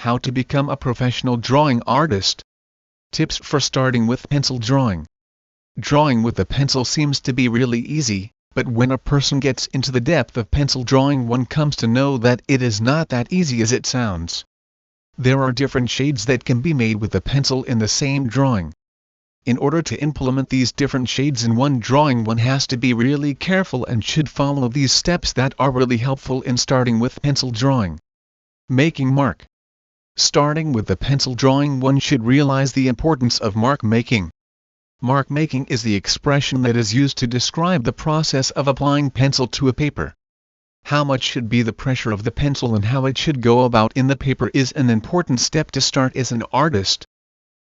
How to become a professional drawing artist. Tips for starting with pencil drawing. Drawing with a pencil seems to be really easy, but when a person gets into the depth of pencil drawing, one comes to know that it is not that easy as it sounds. There are different shades that can be made with a pencil in the same drawing. In order to implement these different shades in one drawing, one has to be really careful and should follow these steps that are really helpful in starting with pencil drawing. Making mark. Starting with the pencil drawing, one should realize the importance of mark making. Mark making is the expression that is used to describe the process of applying pencil to a paper. How much should be the pressure of the pencil and how it should go about in the paper is an important step to start as an artist.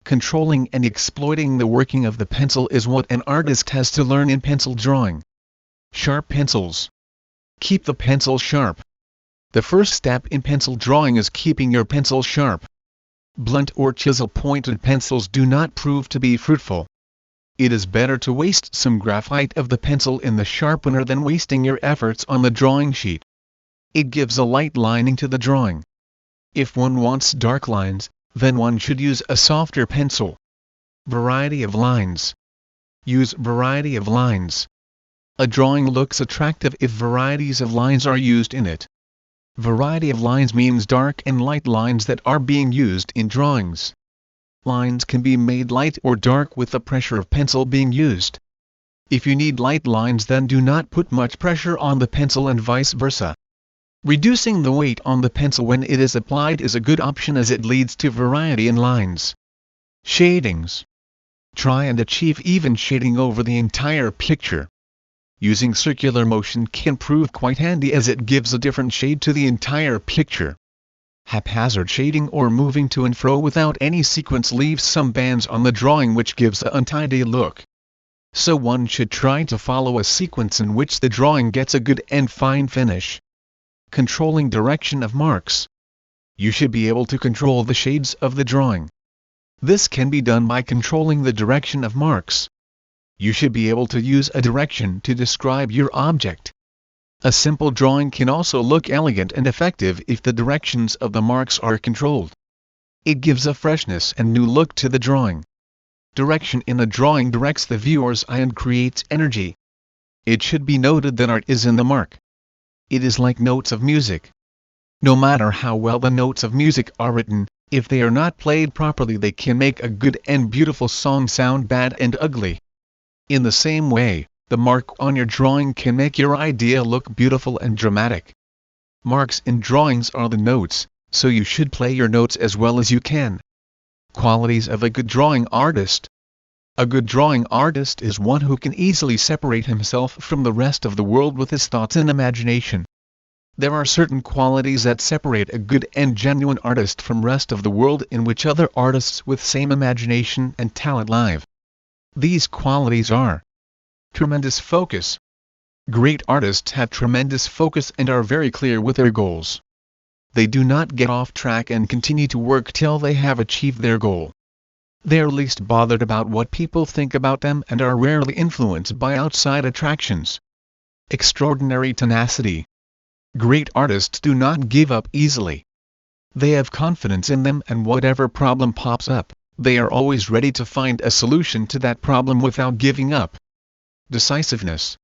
Controlling and exploiting the working of the pencil is what an artist has to learn in pencil drawing. Sharp pencils. Keep the pencil sharp. The first step in pencil drawing is keeping your pencil sharp. Blunt or chisel-pointed pencils do not prove to be fruitful. It is better to waste some graphite of the pencil in the sharpener than wasting your efforts on the drawing sheet. It gives a light lining to the drawing. If one wants dark lines, then one should use a softer pencil. Variety of lines. Use variety of lines. A drawing looks attractive if varieties of lines are used in it. Variety of lines means dark and light lines that are being used in drawings. Lines can be made light or dark with the pressure of pencil being used. If you need light lines, then do not put much pressure on the pencil and vice versa. Reducing the weight on the pencil when it is applied is a good option as it leads to variety in lines. Shadings. Try and achieve even shading over the entire picture. Using circular motion can prove quite handy as it gives a different shade to the entire picture. Haphazard shading or moving to and fro without any sequence leaves some bands on the drawing which gives an untidy look. So one should try to follow a sequence in which the drawing gets a good and fine finish. Controlling direction of marks. You should be able to control the shades of the drawing. This can be done by controlling the direction of marks. You should be able to use a direction to describe your object. A simple drawing can also look elegant and effective if the directions of the marks are controlled. It gives a freshness and new look to the drawing. Direction in a drawing directs the viewer's eye and creates energy. It should be noted that art is in the mark. It is like notes of music. No matter how well the notes of music are written, if they are not played properly, they can make a good and beautiful song sound bad and ugly. In the same way, the mark on your drawing can make your idea look beautiful and dramatic. Marks in drawings are the notes, so you should play your notes as well as you can. Qualities of a good drawing artist. A good drawing artist is one who can easily separate himself from the rest of the world with his thoughts and imagination. There are certain qualities that separate a good and genuine artist from rest of the world in which other artists with same imagination and talent live. These qualities are: tremendous focus. Great artists have tremendous focus and are very clear with their goals. They do not get off track and continue to work till they have achieved their goal. They are least bothered about what people think about them and are rarely influenced by outside attractions. Extraordinary tenacity. Great artists do not give up easily. They have confidence in them, and whatever problem pops up, they are always ready to find a solution to that problem without giving up. Decisiveness.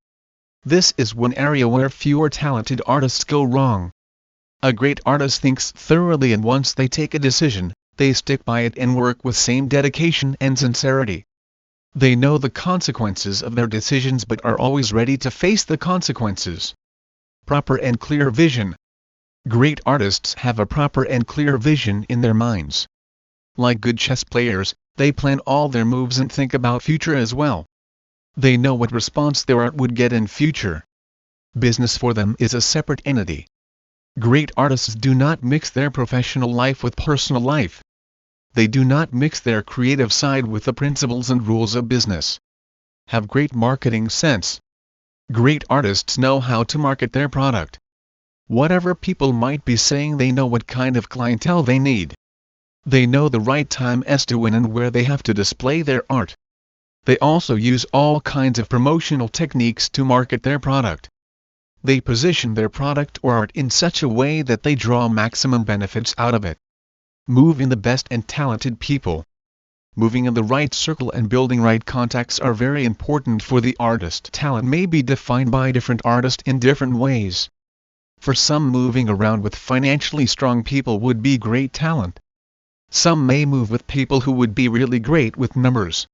This is one area where fewer talented artists go wrong. A great artist thinks thoroughly, and once they take a decision, they stick by it and work with same dedication and sincerity. They know the consequences of their decisions but are always ready to face the consequences. Proper and clear vision. Great artists have a proper and clear vision in their minds. Like good chess players, they plan all their moves and think about future as well. They know what response their art would get in future. Business for them is a separate entity. Great artists do not mix their professional life with personal life. They do not mix their creative side with the principles and rules of business. Have great marketing sense. Great artists know how to market their product. Whatever people might be saying, they know what kind of clientele they need. They know the right time as to when and where they have to display their art. They also use all kinds of promotional techniques to market their product. They position their product or art in such a way that they draw maximum benefits out of it. Move in the best and talented people. Moving in the right circle and building right contacts are very important for the artist. Talent may be defined by different artists in different ways. For some, moving around with financially strong people would be great talent. Some may move with people who would be really great with numbers.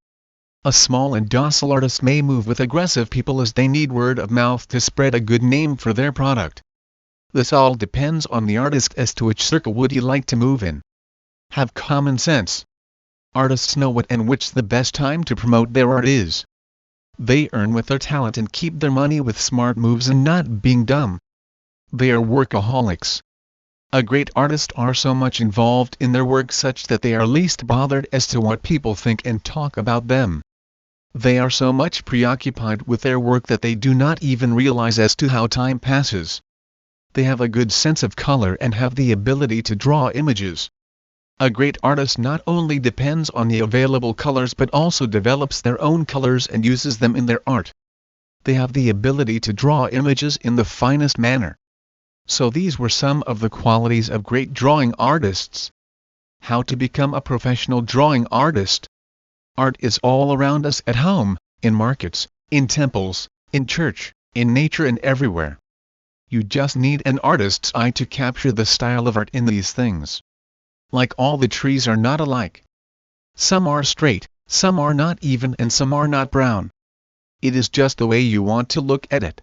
A small and docile artist may move with aggressive people as they need word of mouth to spread a good name for their product. This all depends on the artist as to which circle would he like to move in. Have common sense. Artists know what and which the best time to promote their art is. They earn with their talent and keep their money with smart moves and not being dumb. They are workaholics. A great artist are so much involved in their work such that they are least bothered as to what people think and talk about them. They are so much preoccupied with their work that they do not even realize as to how time passes. They have a good sense of color and have the ability to draw images. A great artist not only depends on the available colors but also develops their own colors and uses them in their art. They have the ability to draw images in the finest manner. So these were some of the qualities of great drawing artists. How to become a professional drawing artist? Art is all around us at home, in markets, in temples, in church, in nature and everywhere. You just need an artist's eye to capture the style of art in these things. Like all the trees are not alike. Some are straight, some are not even and some are not brown. It is just the way you want to look at it.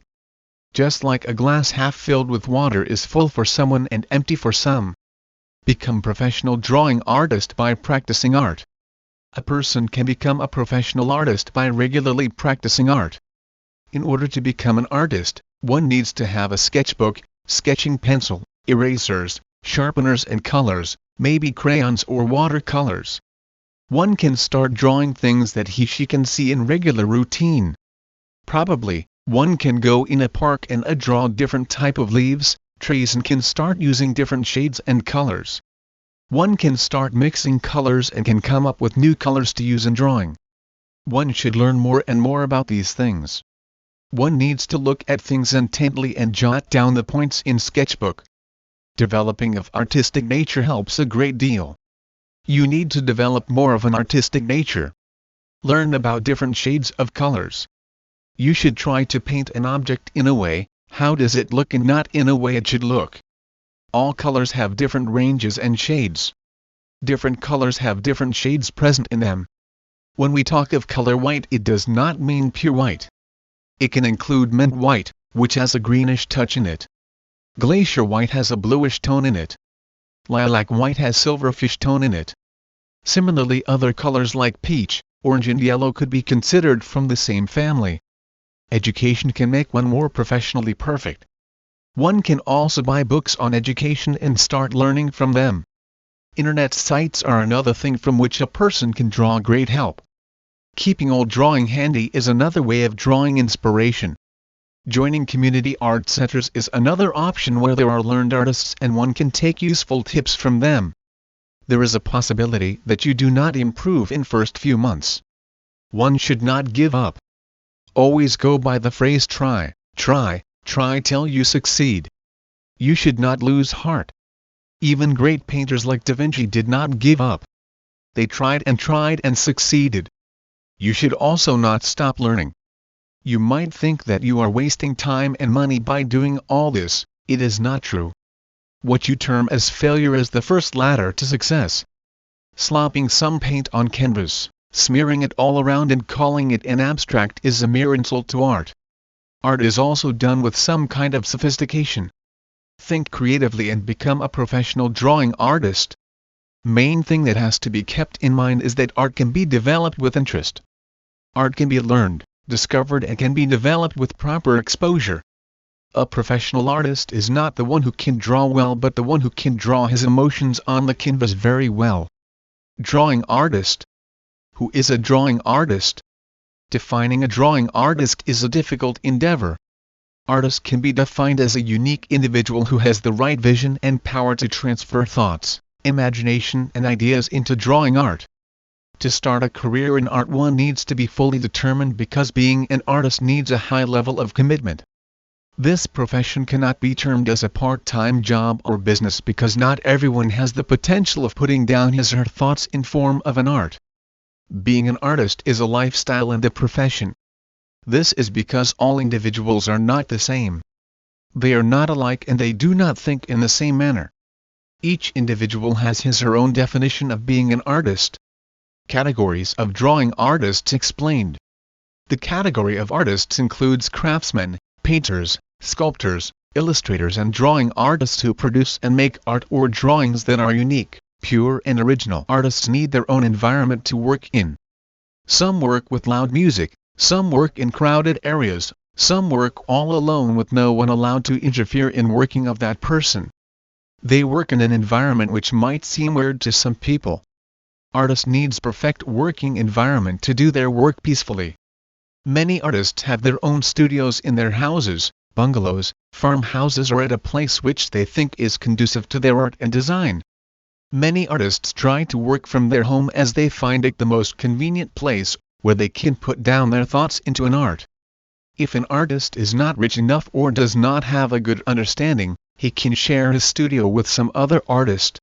Just like a glass half filled with water is full for someone and empty for some. Become professional drawing artist by practicing art. A person can become a professional artist by regularly practicing art. In order to become an artist, one needs to have a sketchbook, sketching pencil, erasers, sharpeners and colors, maybe crayons or watercolors. One can start drawing things that she can see in regular routine. Probably, one can go in a park and draw different type of leaves, trees and can start using different shades and colors. One can start mixing colors and can come up with new colors to use in drawing. One should learn more and more about these things. One needs to look at things intently and jot down the points in sketchbook. Developing of artistic nature helps a great deal. You need to develop more of an artistic nature. Learn about different shades of colors. You should try to paint an object in a way, how does it look and not in a way it should look. All colors have different ranges and shades. Different colors have different shades present in them. When we talk of color white, it does not mean pure white. It can include mint white, which has a greenish touch in it. Glacier white has a bluish tone in it. Lilac white has silverfish tone in it. Similarly, other colors like peach, orange and yellow could be considered from the same family. Education can make one more professionally perfect. One can also buy books on education and start learning from them. Internet sites are another thing from which a person can draw great help. Keeping old drawing handy is another way of drawing inspiration. Joining community art centers is another option where there are learned artists and one can take useful tips from them. There is a possibility that you do not improve in first few months. One should not give up. Always go by the phrase try, try, try till you succeed. You should not lose heart. Even great painters like Da Vinci did not give up. They tried and succeeded. You should also not stop learning. You might think that you are wasting time and money by doing all this. It is not true. What you term as failure is the first ladder to success. Slopping some paint on canvas, smearing it all around and calling it an abstract is a mere insult to art. Art is also done with some kind of sophistication. Think creatively and become a professional drawing artist. Main thing that has to be kept in mind is that art can be developed with interest. Art can be learned, discovered and can be developed with proper exposure. A professional artist is not the one who can draw well but the one who can draw his emotions on the canvas very well. Drawing artist. Who is a drawing artist? Defining a drawing artist is a difficult endeavor. Artist can be defined as a unique individual who has the right vision and power to transfer thoughts, imagination and ideas into drawing art. To start a career in art, one needs to be fully determined because being an artist needs a high level of commitment. This profession cannot be termed as a part-time job or business because not everyone has the potential of putting down his or her thoughts in form of an art. Being an artist is a lifestyle and a profession. This is because all individuals are not the same. They are not alike and they do not think in the same manner. Each individual has his or her own definition of being an artist. Categories of drawing artists explained. The category of artists includes craftsmen, painters, sculptors, illustrators and drawing artists who produce and make art or drawings that are unique, pure and original. Artists need their own environment to work in. Some work with loud music, some work in crowded areas, some work all alone with no one allowed to interfere in working of that person. They work in an environment which might seem weird to some people. Artists needs perfect working environment to do their work peacefully. Many artists have their own studios in their houses, bungalows, farmhouses or at a place which they think is conducive to their art and design. Many artists try to work from their home as they find it the most convenient place where they can put down their thoughts into an art. If an artist is not rich enough or does not have a good understanding, he can share his studio with some other artist.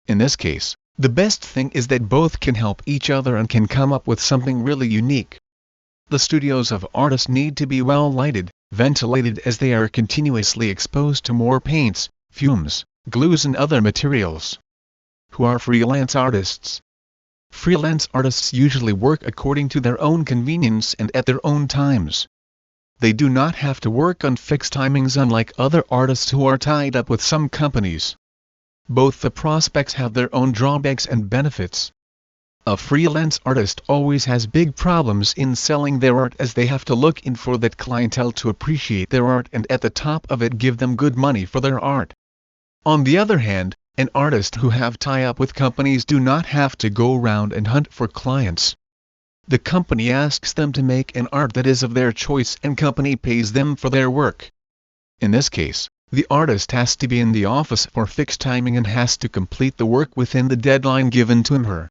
In this case, the best thing is that both can help each other and can come up with something really unique. The studios of artists need to be well lighted, ventilated as they are continuously exposed to more paints, fumes, glues and other materials. Who are freelance artists? Freelance artists usually work according to their own convenience and at their own times. They do not have to work on fixed timings unlike other artists who are tied up with some companies. Both the prospects have their own drawbacks and benefits. A freelance artist always has big problems in selling their art as they have to look in for that clientele to appreciate their art and at the top of it give them good money for their art. On the other hand, an artist who have tie-up with companies do not have to go around and hunt for clients. The company asks them to make an art that is of their choice and company pays them for their work. In this case, the artist has to be in the office for fixed timing and has to complete the work within the deadline given to him or her.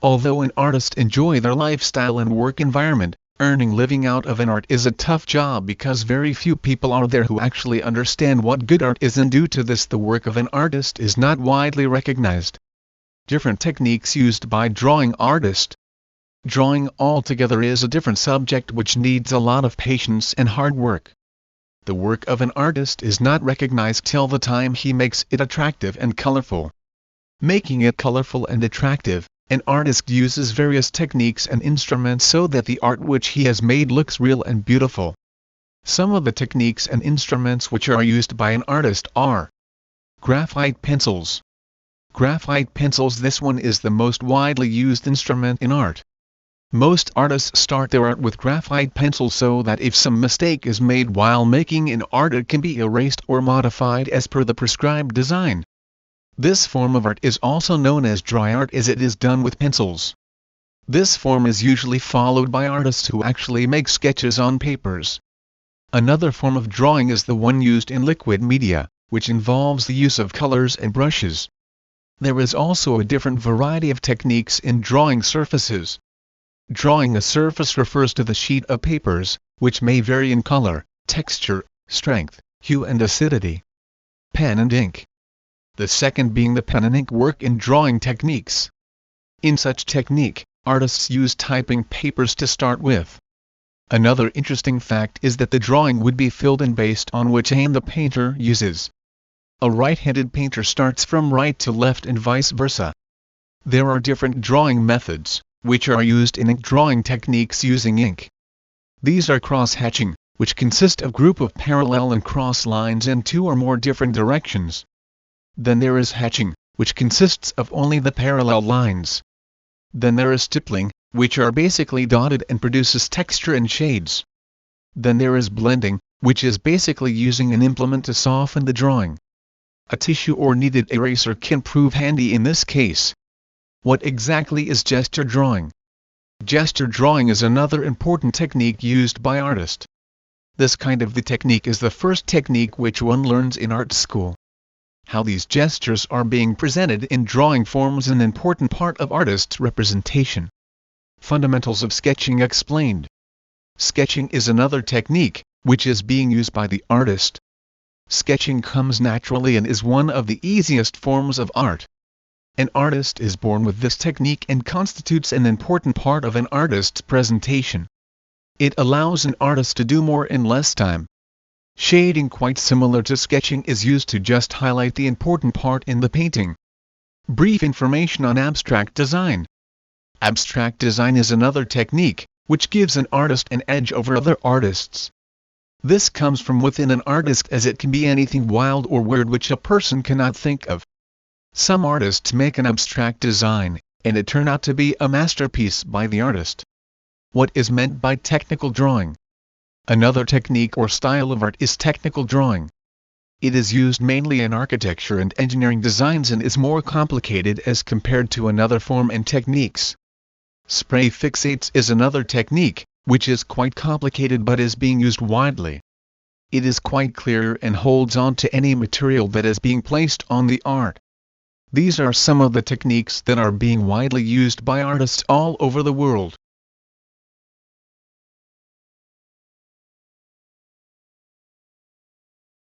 Although an artist enjoy their lifestyle and work environment, earning living out of an art is a tough job because very few people are there who actually understand what good art is and due to this the work of an artist is not widely recognized. Different techniques used by drawing artist. Drawing altogether is a different subject which needs a lot of patience and hard work. The work of an artist is not recognized till the time he makes it attractive and colorful. Making it colorful and attractive, an artist uses various techniques and instruments so that the art which he has made looks real and beautiful. Some of the techniques and instruments which are used by an artist are graphite pencils. Graphite pencils. This one is the most widely used instrument in art. Most artists start their art with graphite pencils so that if some mistake is made while making an art it can be erased or modified as per the prescribed design. This form of art is also known as dry art as it is done with pencils. This form is usually followed by artists who actually make sketches on papers. Another form of drawing is the one used in liquid media, which involves the use of colors and brushes. There is also a different variety of techniques in drawing surfaces. Drawing a surface refers to the sheet of papers, which may vary in color, texture, strength, hue and acidity. Pen and ink. The second being the pen and ink work in drawing techniques. In such technique, artists use typing papers to start with. Another interesting fact is that the drawing would be filled in based on which hand the painter uses. A right-handed painter starts from right to left and vice versa. There are different drawing methods, which are used in ink drawing techniques using ink. These are cross-hatching, which consist of group of parallel and cross lines in two or more different directions. Then there is hatching, which consists of only the parallel lines. Then there is stippling, which are basically dotted and produces texture and shades. Then there is blending, which is basically using an implement to soften the drawing. A tissue or kneaded eraser can prove handy in this case. What exactly is gesture drawing? Gesture drawing is another important technique used by artists. This kind of the technique is the first technique which one learns in art school. How these gestures are being presented in drawing forms an important part of artist's representation. Fundamentals of sketching explained. Sketching is another technique, which is being used by the artist. Sketching comes naturally and is one of the easiest forms of art. An artist is born with this technique and constitutes an important part of an artist's presentation. It allows an artist to do more in less time. Shading, quite similar to sketching, is used to just highlight the important part in the painting. Brief information on abstract design. Abstract design is another technique, which gives an artist an edge over other artists. This comes from within an artist, as it can be anything wild or weird which a person cannot think of. Some artists make an abstract design, and it turns out to be a masterpiece by the artist. What is meant by technical drawing? Another technique or style of art is technical drawing. It is used mainly in architecture and engineering designs and is more complicated as compared to another form and techniques. Spray fixates is another technique, which is quite complicated but is being used widely. It is quite clear and holds on to any material that is being placed on the art. These are some of the techniques that are being widely used by artists all over the world.